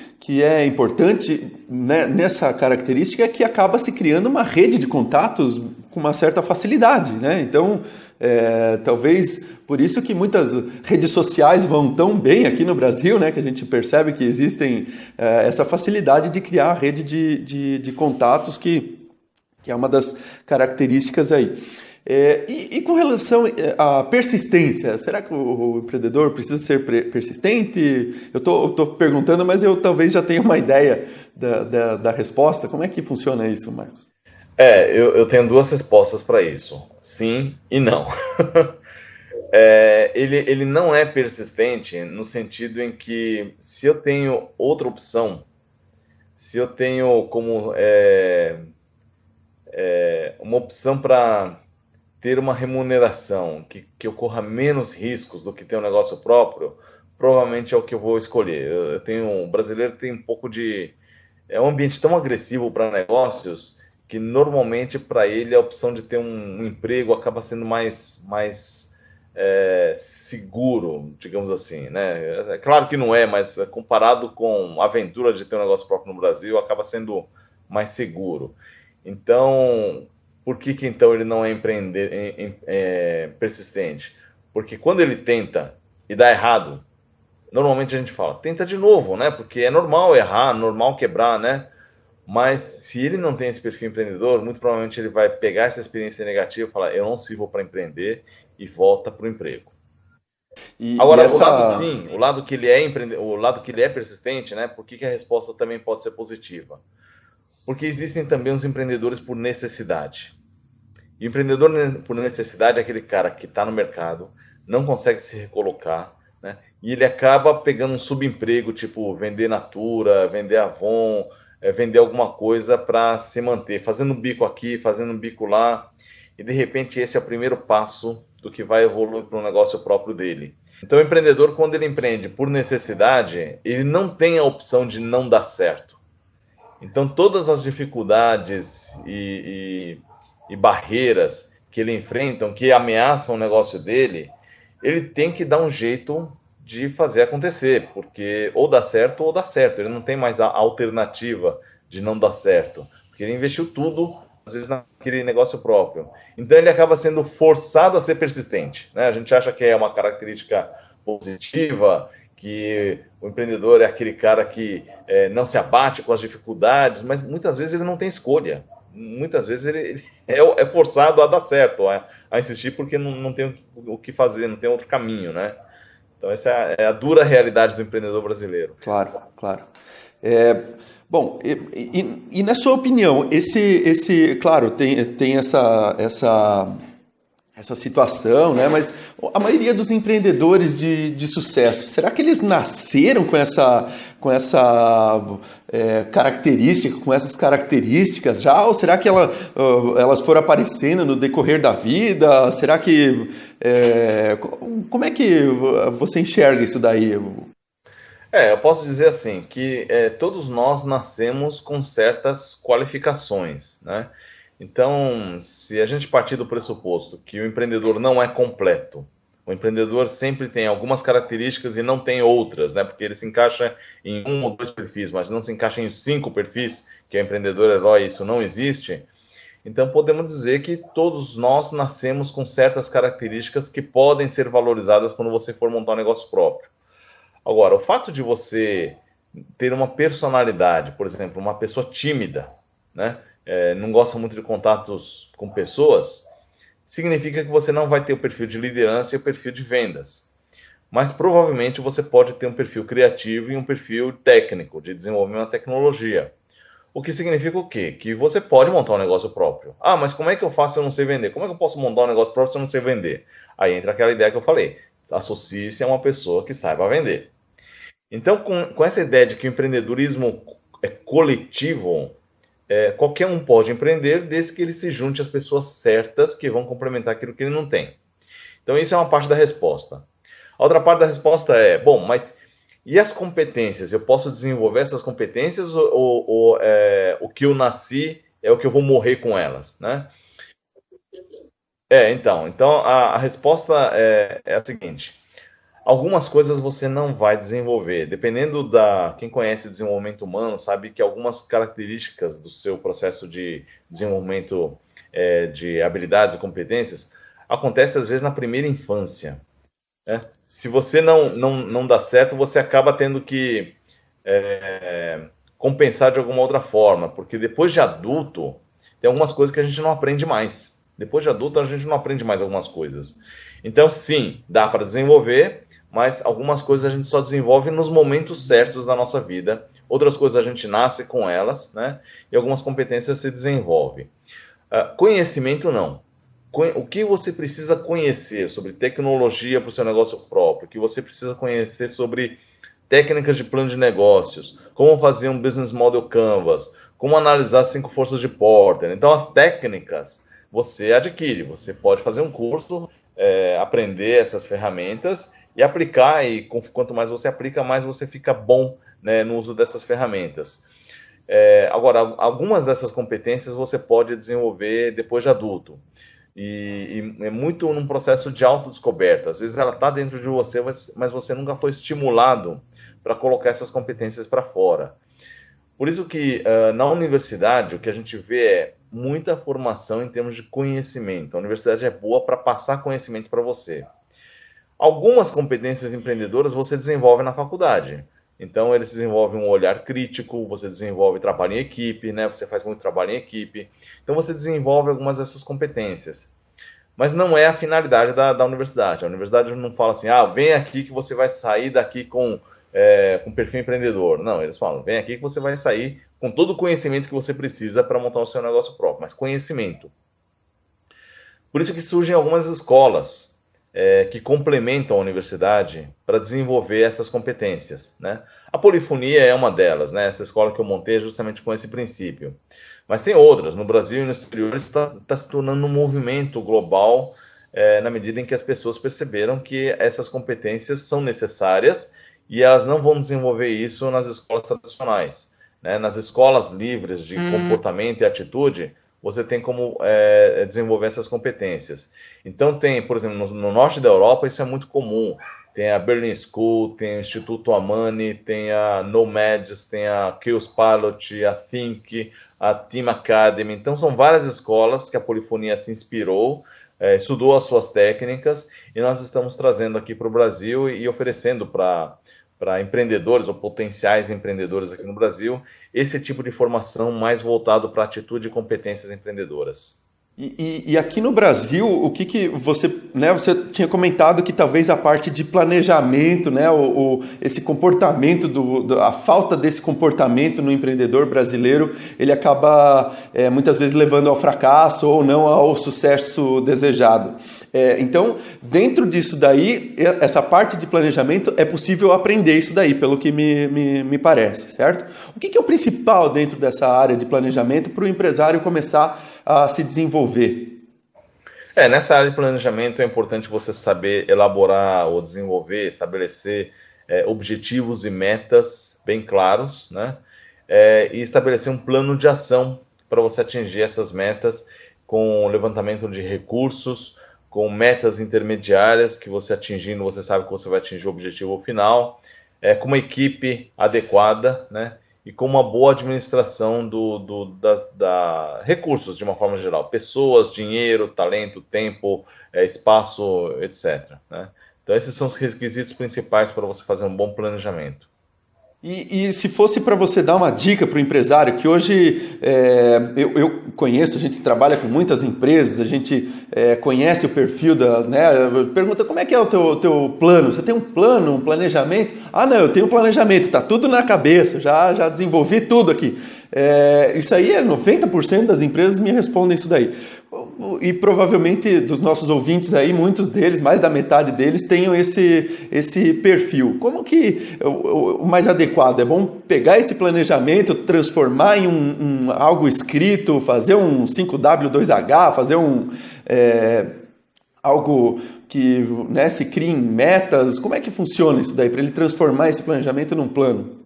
é importante, né, nessa característica é que acaba se criando uma rede de contatos com uma certa facilidade, né? Então, talvez por isso que muitas redes sociais vão tão bem aqui no Brasil, né? Que a gente percebe que existem essa facilidade de criar rede de contatos que é uma das características aí. E com relação à persistência, será que o empreendedor precisa ser persistente? Eu estou perguntando, mas eu talvez já tenha uma ideia da resposta. Como é que funciona isso, Marcos? Eu tenho duas respostas para isso: sim e não. Ele não é persistente no sentido em que, se eu tenho outra opção, se eu tenho como uma opção para ter uma remuneração que ocorra menos riscos do que ter um negócio próprio, provavelmente é o que eu vou escolher. O brasileiro tem um pouco de... É um ambiente tão agressivo para negócios que normalmente para ele a opção de ter um emprego acaba sendo mais seguro, digamos assim, né? É claro que não é, mas comparado com a aventura de ter um negócio próprio no Brasil, acaba sendo mais seguro. Então, por que então ele não é persistente? Porque quando ele tenta e dá errado, normalmente a gente fala, tenta de novo, né? Porque é normal errar, normal quebrar, né? Mas se ele não tem esse perfil empreendedor, muito provavelmente ele vai pegar essa experiência negativa e falar, eu não sirvo para empreender, e volta para o emprego. Agora, o lado sim, o lado que ele o lado que ele é persistente, né? Por que a resposta também pode ser positiva? Porque existem também os empreendedores por necessidade. E o empreendedor por necessidade é aquele cara que está no mercado, não consegue se recolocar, né? E ele acaba pegando um subemprego, tipo vender Natura, vender Avon, vender alguma coisa para se manter, fazendo um bico aqui, fazendo um bico lá, e de repente esse é o primeiro passo do que vai evoluir para um negócio próprio dele. Então o empreendedor, quando ele empreende por necessidade, ele não tem a opção de não dar certo. Então todas as dificuldades e barreiras que ele enfrenta, que ameaçam o negócio dele, ele tem que dar um jeito de fazer acontecer, porque ou dá certo ou dá certo. Ele não tem mais a alternativa de não dar certo, porque ele investiu tudo, às vezes, naquele negócio próprio. Então ele acaba sendo forçado a ser persistente, né? A gente acha que é uma característica positiva, que o empreendedor é aquele cara que não se abate com as dificuldades, mas muitas vezes ele não tem escolha. Muitas vezes ele é forçado a dar certo, a insistir, porque não tem o que fazer, não tem outro caminho, né? Então essa é a dura realidade do empreendedor brasileiro. Claro, claro. Bom, e na sua opinião, claro, tem essa situação, né? Mas a maioria dos empreendedores de sucesso, será que eles nasceram com essa característica, com essas características já? Ou será que elas foram aparecendo no decorrer da vida? Será que como é que você enxerga isso daí? Eu posso dizer assim, que todos nós nascemos com certas qualificações, né? Então, se a gente partir do pressuposto que o empreendedor não é completo, o empreendedor sempre tem algumas características e não tem outras, né? Porque ele se encaixa em um ou dois perfis, mas não se encaixa em 5 perfis, que é empreendedor herói, isso não existe. Então, podemos dizer que todos nós nascemos com certas características que podem ser valorizadas quando você for montar um negócio próprio. Agora, o fato de você ter uma personalidade, por exemplo, uma pessoa tímida, né? Não gosta muito de contatos com pessoas, significa que você não vai ter o perfil de liderança e o perfil de vendas. Mas provavelmente você pode ter um perfil criativo e um perfil técnico, de desenvolver uma tecnologia. O que significa o quê? Que você pode montar um negócio próprio. Ah, mas como é que eu faço se eu não sei vender? Como é que eu posso montar um negócio próprio se eu não sei vender? Aí entra aquela ideia que eu falei. Associe-se a uma pessoa que saiba vender. Então, com essa ideia de que o empreendedorismo é coletivo, qualquer um pode empreender desde que ele se junte às pessoas certas que vão complementar aquilo que ele não tem. Então, isso é uma parte da resposta. A outra parte da resposta é, bom, mas e as competências? Eu posso desenvolver essas competências ou o que eu nasci é o que eu vou morrer com elas, né? Então a resposta é a seguinte. Algumas coisas você não vai desenvolver. Dependendo quem conhece desenvolvimento humano, sabe que algumas características do seu processo de desenvolvimento de habilidades e competências acontece às vezes na primeira infância, né? Se você não dá certo, você acaba tendo que compensar de alguma outra forma, porque depois de adulto, tem algumas coisas que a gente não aprende mais. Depois de adulto, a gente não aprende mais algumas coisas. Então, sim, dá para desenvolver, mas algumas coisas a gente só desenvolve nos momentos certos da nossa vida. Outras coisas a gente nasce com elas, né? E algumas competências se desenvolve. Conhecimento, não. O que você precisa conhecer sobre tecnologia para o seu negócio próprio, o que você precisa conhecer sobre técnicas de plano de negócios, como fazer um business model canvas, como analisar 5 forças de Porter. Então, as técnicas você adquire. Você pode fazer um curso, aprender essas ferramentas e aplicar, e quanto mais você aplica, mais você fica bom, né, no uso dessas ferramentas. Agora, algumas dessas competências você pode desenvolver depois de adulto. E é muito num processo de autodescoberta. Às vezes ela está dentro de você, mas você nunca foi estimulado para colocar essas competências para fora. Por isso que na universidade o que a gente vê é muita formação em termos de conhecimento. A universidade é boa para passar conhecimento para você. Algumas competências empreendedoras você desenvolve na faculdade. Então, eles desenvolvem um olhar crítico, você desenvolve trabalho em equipe, né? Você faz muito trabalho em equipe. Então, você desenvolve algumas dessas competências. Mas não é a finalidade da universidade. A universidade não fala assim, vem aqui que você vai sair daqui com perfil empreendedor. Não, eles falam, vem aqui que você vai sair com todo o conhecimento que você precisa para montar o seu negócio próprio. Mas conhecimento. Por isso que surgem algumas escolas. que complementam a universidade para desenvolver essas competências, né? A polifonia é uma delas, né? Essa escola que eu montei é justamente com esse princípio. Mas tem outras. No Brasil e no exterior está se tornando um movimento global, na medida em que as pessoas perceberam que essas competências são necessárias e elas não vão desenvolver isso nas escolas tradicionais, né? Nas escolas livres de comportamento e atitude, você tem como desenvolver essas competências. Então tem, por exemplo, no norte da Europa isso é muito comum. Tem a Berlin School, tem o Instituto Amani, tem a Nomads, tem a Chaos Pilot, a Think, a Team Academy. Então são várias escolas que a Polifonia se inspirou, estudou as suas técnicas e nós estamos trazendo aqui para o Brasil e oferecendo para empreendedores ou potenciais empreendedores aqui no Brasil esse tipo de formação mais voltado para atitude e competências empreendedoras. E aqui no Brasil, o que você, né, você tinha comentado que talvez a parte de planejamento, né, esse comportamento, a falta desse comportamento no empreendedor brasileiro, ele acaba muitas vezes levando ao fracasso ou não ao sucesso desejado. Então, dentro disso daí, essa parte de planejamento, é possível aprender isso daí, pelo que me parece, certo? O que é o principal dentro dessa área de planejamento para o empresário começar a se desenvolver? Nessa área de planejamento é importante você saber elaborar ou desenvolver, estabelecer objetivos e metas bem claros, né? E estabelecer um plano de ação para você atingir essas metas com levantamento de recursos, com metas intermediárias que você atingindo, você sabe que você vai atingir o objetivo final, com uma equipe adequada, né? E com uma boa administração da recursos de uma forma geral, pessoas, dinheiro, talento, tempo, espaço, etc., né? Então esses são os requisitos principais para você fazer um bom planejamento. E se fosse para você dar uma dica para o empresário, que hoje eu conheço, a gente trabalha com muitas empresas, a gente conhece o perfil né? Pergunta como é que é o teu plano? Você tem um plano, um planejamento? Ah, não, eu tenho um planejamento, está tudo na cabeça, já desenvolvi tudo aqui. Isso aí 90% das empresas me respondem isso daí. E provavelmente dos nossos ouvintes aí, muitos deles, mais da metade deles, tenham esse perfil. Como que o mais adequado? É bom pegar esse planejamento, transformar em algo escrito, fazer um 5W2H, fazer algo que, né, se crie em metas? Como é que funciona isso daí, para ele transformar esse planejamento num plano?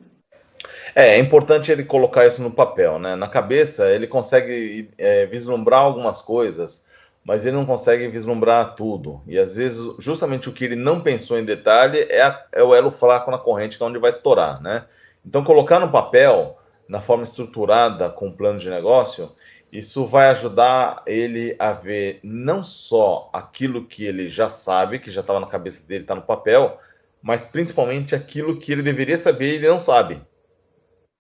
É importante ele colocar isso no papel, né? Na cabeça ele consegue vislumbrar algumas coisas, mas ele não consegue vislumbrar tudo. E às vezes justamente o que ele não pensou em detalhe é o elo fraco na corrente, que é onde vai estourar, né? Então colocar no papel, na forma estruturada, com um plano de negócio, isso vai ajudar ele a ver não só aquilo que ele já sabe, que já estava na cabeça dele, está no papel, mas principalmente aquilo que ele deveria saber e ele não sabe.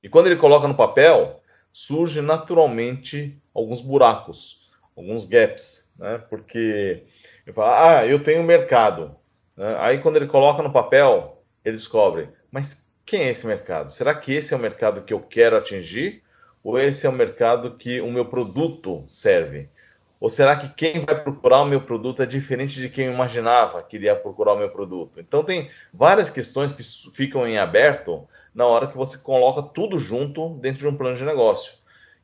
E quando ele coloca no papel, surge naturalmente alguns buracos, alguns gaps, né? Porque ele fala, eu tenho mercado, né? Aí quando ele coloca no papel, ele descobre, mas quem é esse mercado? Será que esse é o mercado que eu quero atingir? Ou esse é o mercado que o meu produto serve? Ou será que quem vai procurar o meu produto é diferente de quem eu imaginava que iria procurar o meu produto? Então tem várias questões que ficam em aberto na hora que você coloca tudo junto dentro de um plano de negócio.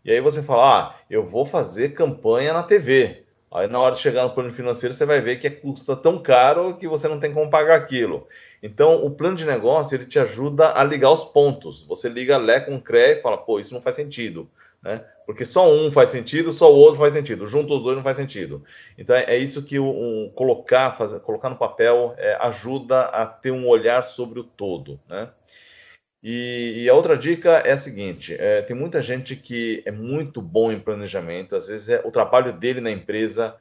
E aí você fala, eu vou fazer campanha na TV. Aí na hora de chegar no plano financeiro você vai ver que custa tão caro que você não tem como pagar aquilo. Então o plano de negócio ele te ajuda a ligar os pontos. Você liga Lé com Cré e fala, isso não faz sentido, né? Porque só um faz sentido, só o outro faz sentido. Junto os dois não faz sentido. Então é isso que colocar no papel ajuda a ter um olhar sobre o todo, né? E a outra dica é a seguinte: tem muita gente que é muito bom em planejamento, às vezes o trabalho dele na empresa,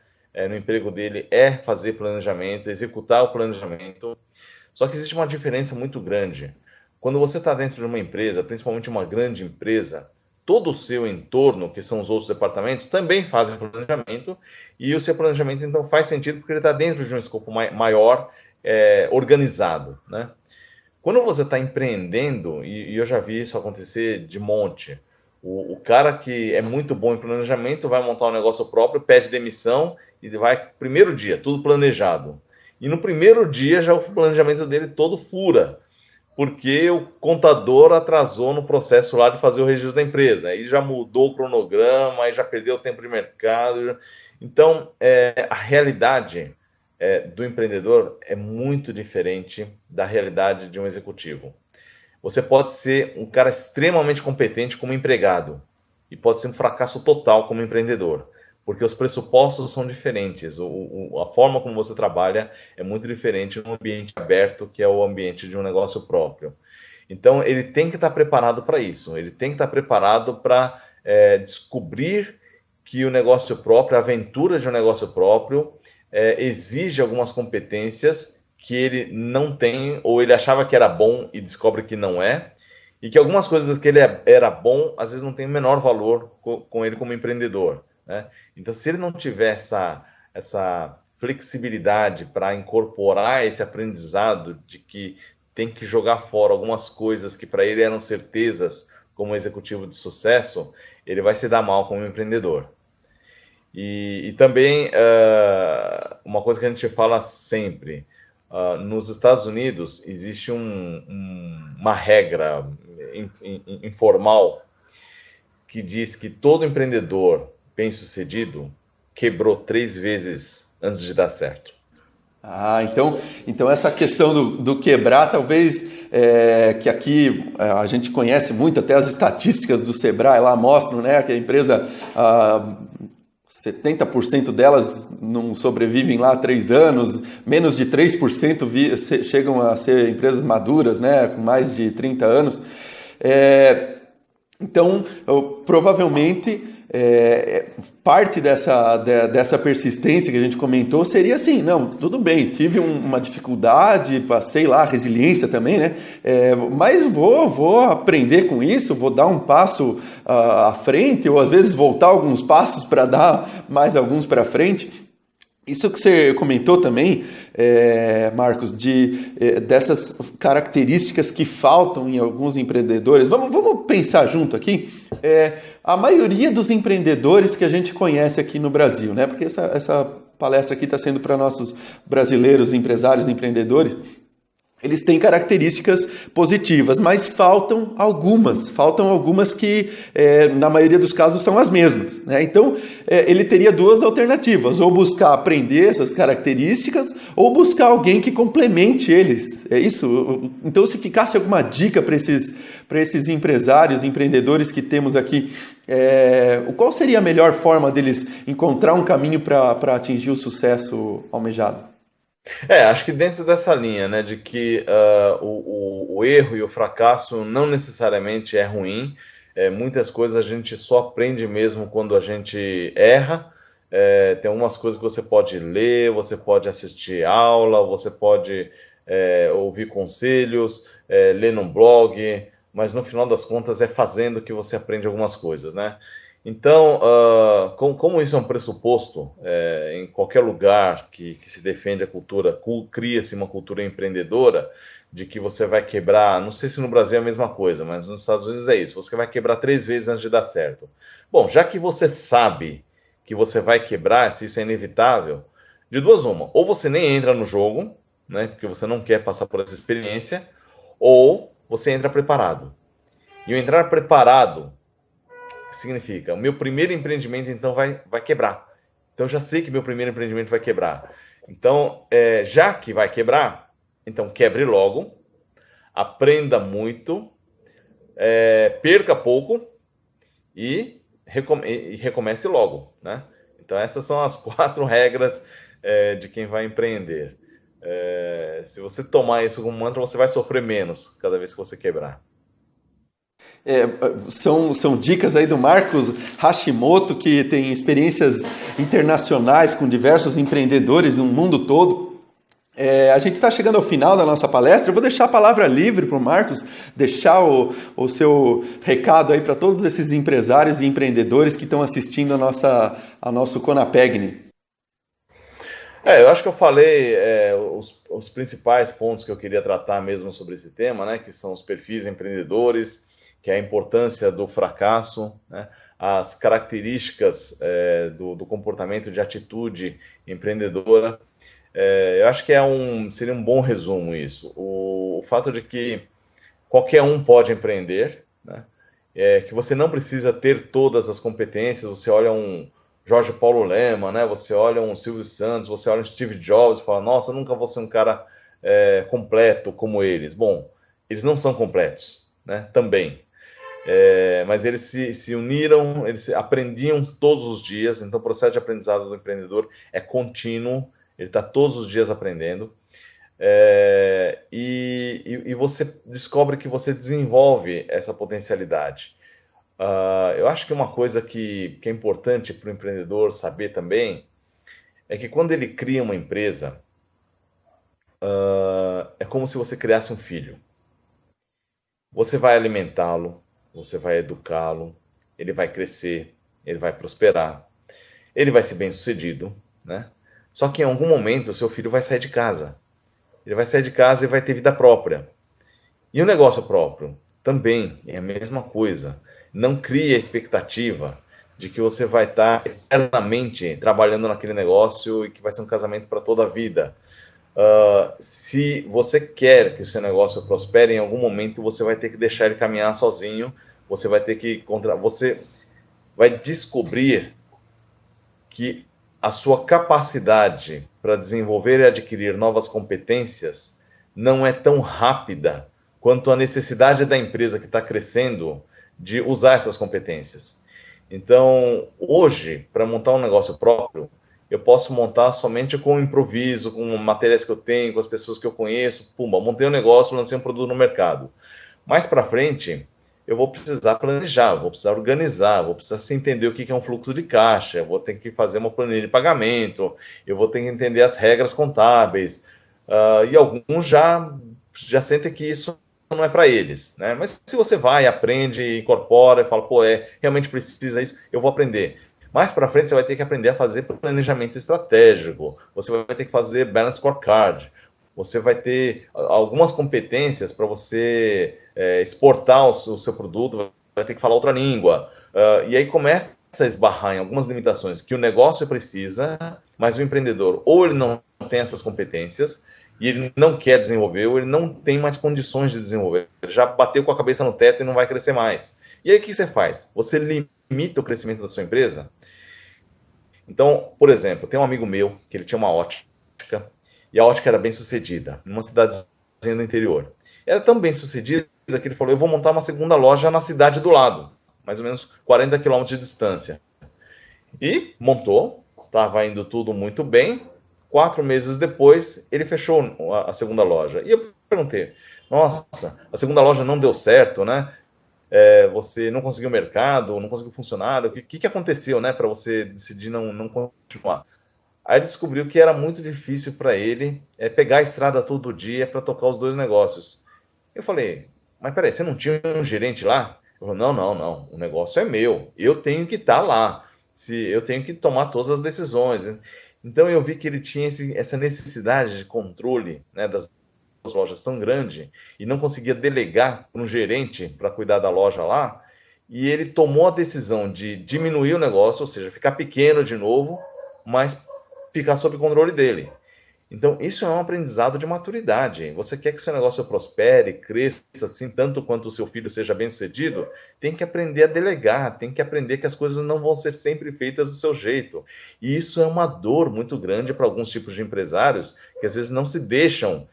no emprego dele, é fazer planejamento, executar o planejamento. Só que existe uma diferença muito grande. Quando você está dentro de uma empresa, principalmente uma grande empresa, todo o seu entorno, que são os outros departamentos, também fazem planejamento, e o seu planejamento então faz sentido porque ele está dentro de um escopo maior, organizado, né? Quando você está empreendendo, e eu já vi isso acontecer de monte, o cara que é muito bom em planejamento vai montar um negócio próprio, pede demissão e vai, primeiro dia, tudo planejado. e no primeiro dia já o planejamento dele todo fura, porque o contador atrasou no processo lá de fazer o registro da empresa, aí já mudou o cronograma, aí já perdeu o tempo de mercado. Então, a realidade do empreendedor é muito diferente da realidade de um executivo. Você pode ser um cara extremamente competente como empregado e pode ser um fracasso total como empreendedor, porque os pressupostos são diferentes, a forma como você trabalha é muito diferente no ambiente aberto, que é o ambiente de um negócio próprio. Então, ele tem que estar preparado para isso, ele tem que estar preparado para descobrir que o negócio próprio, a aventura de um negócio próprio, exige algumas competências que ele não tem, ou ele achava que era bom e descobre que não é, e que algumas coisas que ele era bom, às vezes não tem o menor valor com ele como empreendedor, né? Então, se ele não tiver essa flexibilidade para incorporar esse aprendizado de que tem que jogar fora algumas coisas que para ele eram certezas como executivo de sucesso, ele vai se dar mal como empreendedor. E também, uma coisa que a gente fala sempre, nos Estados Unidos existe uma regra informal que diz que todo empreendedor bem-sucedido quebrou 3 vezes antes de dar certo. Então essa questão do quebrar, talvez, que aqui a gente conhece muito, até as estatísticas do Sebrae lá mostram, né, que a empresa, 70% delas não sobrevivem lá há 3 anos, menos de 3% chegam a ser empresas maduras, né, com mais de 30 anos. Então, provavelmente, parte dessa persistência que a gente comentou seria assim, não, tudo bem, tive uma dificuldade, passei lá, resiliência também, né? Mas vou aprender com isso, vou dar um passo à frente, ou às vezes voltar alguns passos para dar mais alguns para frente. Isso que você comentou também, Marcos, dessas características que faltam em alguns empreendedores. Vamos pensar junto aqui. A maioria dos empreendedores que a gente conhece aqui no Brasil, né? Porque essa palestra aqui está sendo para nossos brasileiros, empresários, empreendedores. Eles têm características positivas, mas faltam algumas que, na maioria dos casos, são as mesmas, né? Então, ele teria 2 alternativas, ou buscar aprender essas características, ou buscar alguém que complemente eles. É isso? Então, se ficasse alguma dica para esses empresários, empreendedores que temos aqui, qual seria a melhor forma deles encontrar um caminho para atingir o sucesso almejado? Acho que dentro dessa linha, né, de que o erro e o fracasso não necessariamente é ruim, muitas coisas a gente só aprende mesmo quando a gente erra. Tem algumas coisas que você pode ler, você pode assistir aula, você pode ouvir conselhos, ler num blog, mas no final das contas é fazendo que você aprende algumas coisas, né? Então, como isso é um pressuposto, em qualquer lugar que se defende a cultura, cria-se uma cultura empreendedora, de que você vai quebrar, não sei se no Brasil é a mesma coisa, mas nos Estados Unidos é isso, você vai quebrar 3 vezes antes de dar certo. Bom, já que você sabe que você vai quebrar, se isso é inevitável, de 2 uma, ou você nem entra no jogo, né, porque você não quer passar por essa experiência, ou você entra preparado. E o entrar preparado significa, o meu primeiro empreendimento então vai quebrar. Então já sei que meu primeiro empreendimento vai quebrar. Então, já que vai quebrar, então quebre logo, aprenda muito, perca pouco e recomece logo, né? Então essas são as 4 regras de quem vai empreender. Se você tomar isso como mantra, você vai sofrer menos cada vez que você quebrar. São dicas aí do Marcos Hashimoto, que tem experiências internacionais com diversos empreendedores no mundo todo. A gente está chegando ao final da nossa palestra. Eu vou deixar a palavra livre para o Marcos, deixar o seu recado aí para todos esses empresários e empreendedores que estão assistindo a nosso Conapegni. Eu acho que eu falei os principais pontos que eu queria tratar mesmo sobre esse tema, né, que são os perfis empreendedores, que é a importância do fracasso, né, as características do comportamento de atitude empreendedora, Eu acho que seria um bom resumo isso. O fato de que qualquer um pode empreender, né? Que você não precisa ter todas as competências. Você olha um Jorge Paulo Lema, né? Você olha um Silvio Santos, você olha um Steve Jobs e fala, nossa, eu nunca vou ser um cara completo como eles. Bom, eles não são completos, né? Também. Mas eles se uniram, aprendiam todos os dias, então o processo de aprendizado do empreendedor é contínuo, ele está todos os dias aprendendo, e você descobre que você desenvolve essa potencialidade. Eu acho que uma coisa que é importante para o empreendedor saber também é que quando ele cria uma empresa, é como se você criasse um filho. Você vai alimentá-lo, você vai educá-lo, ele vai crescer, ele vai prosperar, ele vai ser bem-sucedido, né? Só que em algum momento o seu filho vai sair de casa. Ele vai sair de casa e vai ter vida própria. E o negócio próprio também é a mesma coisa. Não crie a expectativa de que você vai estar eternamente trabalhando naquele negócio e que vai ser um casamento para toda a vida. Se você quer que o seu negócio prospere, em algum momento você vai ter que deixar ele caminhar sozinho, você vai ter que você vai descobrir que a sua capacidade para desenvolver e adquirir novas competências não é tão rápida quanto a necessidade da empresa que está crescendo de usar essas competências. Então, hoje, para montar um negócio próprio, eu posso montar somente com improviso, com matérias que eu tenho, com as pessoas que eu conheço. Pumba, montei um negócio, lancei um produto no mercado. Mais para frente, eu vou precisar planejar, vou precisar organizar, vou precisar se entender o que é um fluxo de caixa, eu vou ter que fazer uma planilha de pagamento, eu vou ter que entender as regras contábeis. E alguns já sentem que isso não é para eles, né? Mas se você vai, aprende, incorpora e fala, pô, realmente precisa isso, eu vou aprender. Mais para frente você vai ter que aprender a fazer planejamento estratégico, você vai ter que fazer balance scorecard, você vai ter algumas competências para você exportar o seu produto, vai ter que falar outra língua. E aí começa a esbarrar em algumas limitações que o negócio precisa, mas o empreendedor ou ele não tem essas competências e ele não quer desenvolver, ou ele não tem mais condições de desenvolver. Ele já bateu com a cabeça no teto e não vai crescer mais. E aí o que você faz? Você limita o crescimento da sua empresa? Então, por exemplo, tem um amigo meu que ele tinha uma ótica, e a ótica era bem sucedida, numa cidadezinha do interior. Era tão bem sucedida que ele falou, eu vou montar uma segunda loja na cidade do lado, mais ou menos 40 quilômetros de distância. E montou, estava indo tudo muito bem. 4 meses depois, ele fechou a segunda loja. E eu perguntei, nossa, a segunda loja não deu certo, né? Você não conseguiu mercado, não conseguiu funcionário, o que aconteceu, né, para você decidir não continuar? Aí ele descobriu que era muito difícil para ele pegar a estrada todo dia para tocar os dois negócios. Eu falei, mas peraí, você não tinha um gerente lá? Eu falei, não, o negócio é meu, eu tenho que estar lá, eu tenho que tomar todas as decisões. Então eu vi que ele tinha essa necessidade de controle, né, das lojas tão grande e não conseguia delegar para um gerente para cuidar da loja lá, e ele tomou a decisão de diminuir o negócio, ou seja, ficar pequeno de novo, mas ficar sob controle dele. Então, isso é um aprendizado de maturidade. Você quer que seu negócio prospere, cresça, assim, tanto quanto o seu filho seja bem-sucedido, tem que aprender a delegar, tem que aprender que as coisas não vão ser sempre feitas do seu jeito. E isso é uma dor muito grande para alguns tipos de empresários que às vezes não se deixam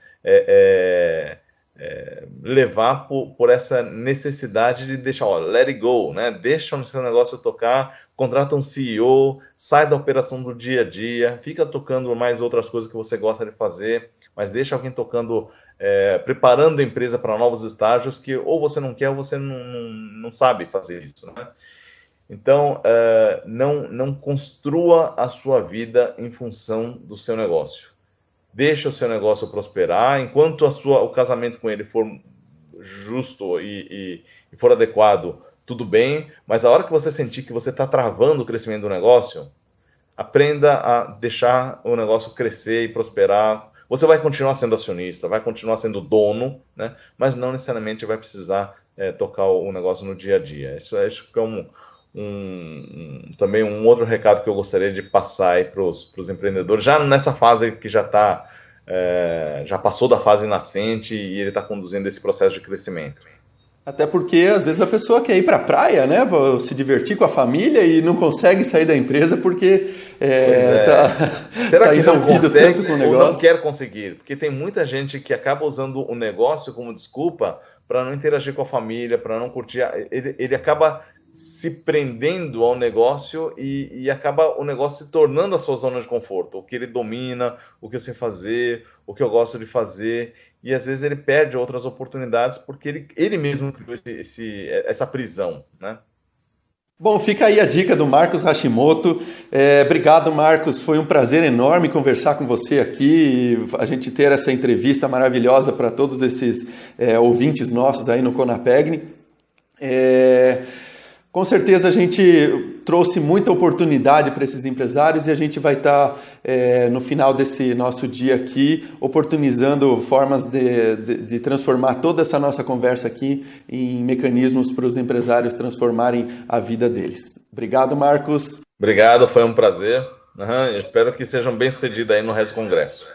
levar por essa necessidade de deixar, ó, let it go, né? Deixa o seu negócio tocar, contrata um CEO, sai da operação do dia a dia, fica tocando mais outras coisas que você gosta de fazer, mas deixa alguém tocando, preparando a empresa para novos estágios que ou você não quer ou você não sabe fazer isso, né? Então, não construa a sua vida em função do seu negócio. Deixa o seu negócio prosperar, enquanto o casamento com ele for justo e for adequado, tudo bem, mas a hora que você sentir que você está travando o crescimento do negócio, aprenda a deixar o negócio crescer e prosperar. Você vai continuar sendo acionista, vai continuar sendo dono, né? Mas não necessariamente vai precisar tocar o negócio no dia a dia. Isso é também um outro recado que eu gostaria de passar aí para os empreendedores, já nessa fase que já passou da fase nascente e ele está conduzindo esse processo de crescimento. Até porque, às vezes, a pessoa quer ir para a praia, né? Se divertir com a família e não consegue sair da empresa porque Será que não consegue com o ou negócio? não quer conseguir? Porque tem muita gente que acaba usando o negócio como desculpa para não interagir com a família, para não curtir. Ele acaba se prendendo ao negócio e acaba o negócio se tornando a sua zona de conforto. O que ele domina, o que eu sei fazer, o que eu gosto de fazer. E às vezes ele perde outras oportunidades porque ele mesmo criou essa prisão, né? Bom, fica aí a dica do Marcos Hashimoto. Obrigado, Marcos. Foi um prazer enorme conversar com você aqui, a gente ter essa entrevista maravilhosa para todos esses ouvintes nossos aí no Conapegni. Com certeza a gente trouxe muita oportunidade para esses empresários e a gente vai estar, no final desse nosso dia aqui, oportunizando formas de transformar toda essa nossa conversa aqui em mecanismos para os empresários transformarem a vida deles. Obrigado, Marcos. Obrigado, foi um prazer. Espero que sejam bem-sucedidos aí no Resto Congresso.